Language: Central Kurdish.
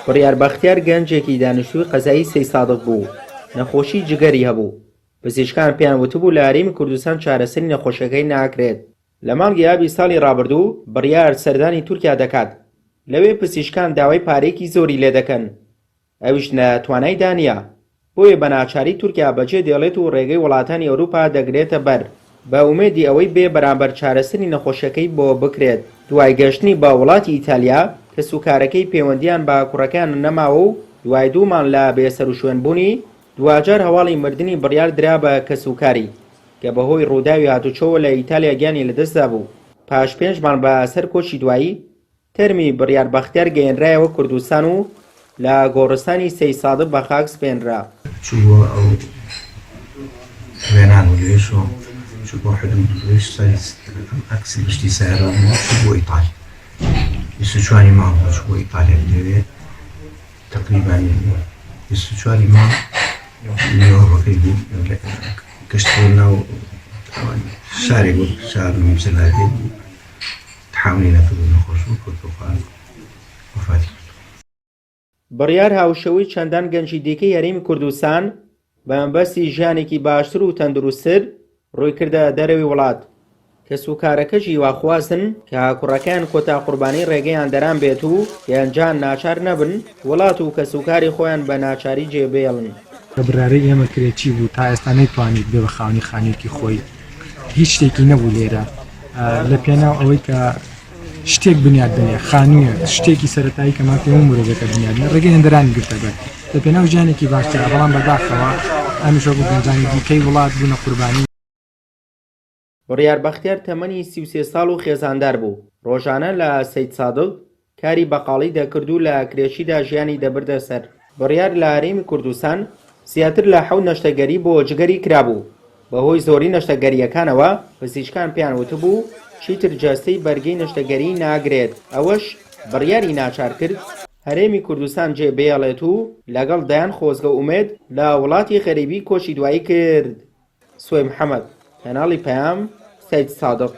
بڕیار بەختیار گەنجێکی دانیشتووی قەزایی سەی سادق بوو، نەخۆشی جگەری هەبوو. پزیشکان پێیان وتبوو لە هەرێمی کوردستان چارەسەری نەخۆشەکەی ناکرێت. لە مانگی ئابی ساڵی ڕابردوو بڕیار سەردانی تورکیا دەکات، لەوێ پزیشکان داوای پارێکی زۆری لێ دەکەن، ئەویش لە توانایدا نییە. بۆیە بە ناچاری تورکیا بەجێ دێڵێت و ڕێگەی وڵاتانی ئەوروپا دەگرێتە بەر بە ئومێدی ئەوەی بێ بەرامبەر چارەسەری نەخۆشەکەی بۆ بکرێت. دوای گەشتنی بە وڵاتی ئیتالیا کە سوکارەکەی پەیوەندیان بە کوڕەکان نەماوە و دوای دوومان لە بێسەر و شوێنبوونی دوجار هەواڵی مردنی بڕیار درا بە کەسوکاری کە بەهۆی ڕووداوی هاتوچۆوە لە ئیتالیا گیانی لەدەستدا بوو. پاش 5 مان بە سەر کۆچی دوایی تەرمی بڕیار بەختیار گەیەنرایەوە کوردستان و لە گۆڕستانی سەی سادق بە خاک سپێنرا. چووە ئەو وێنان و لێشۆ چوو بۆ حدود لێش ئەکسی گشتی سەیارە بۆ ئیتالی 24 مانگ چوو بۆ ئیتالیا لەوێ تقریبا 24 مانگ نیوەڕۆکەی بوو گەشت بۆ ناو شارێک بوو شار نووسەلاتێک بوو تحاولی نەکرد و نەخۆش بوو کۆتۆخان وفاتی کرد. بڕیار هاوشەوەی چەندان گەنجی دیکەی هەرێمی کوردستان بە مەبەستی ژیانێکی باشتر و تەندروستتر ڕووی کردە دەرەوەی وڵات. کەسوکارەکەشی واخوازن کە هاکوڕەکان کۆتا قوربانی ڕێگەیان دەران بێت و یانجان ناچار نەبن وڵات و کەسوکاری خۆیان بە ناچاری جێبێڵن. کە برارەی ئێمە کرێکی بوو تا ئێستا نەیتوانیت بێ بە خاوەنی خانوویەکی خۆی، هیچ شتێکی نەبوو لێرە لە پێناو ئەوەی کە شتێک بنیاد بنێ خانوویە شتێکی سەرەتایی کە ما پێم مرۆڤەکە بنیاد ڕێگەی هەندەرانی گرتە بەر لە پێناو ژیانێکی باشترە، بەڵام بەداخەوە ئەمیشە بوو گەنجانی دیکەی وڵات بوونە قوربانی. بڕیار بەختیار تەمەنی 33 ساڵ و خێزاندار بوو. ڕۆژانە لە سەید سادق کاری بەقاڵی دەکرد و لە کرێشیدا ژیانی دەبردە سەر. بڕیار لە هەرێمی کوردستان زیاتر لە 7 نەشتەگەری بۆ جگەری کرابوو. بەهۆی زۆری نەشتەگەریەکانەوە پزیشکان پێیان وتبوو چیتر جەستەی بەرگەی نەشتەگەری ناگرێت. ئەوەش بڕیاری ناچار کرد هەرێمی کوردستان جێبێڵێت و لەگەڵ دایان خۆزگە ئومێد لە وڵاتی غەریبی کۆچی دوایی کرد. سوێ محەممەد، کەناڵی پەیام، سەید سادق.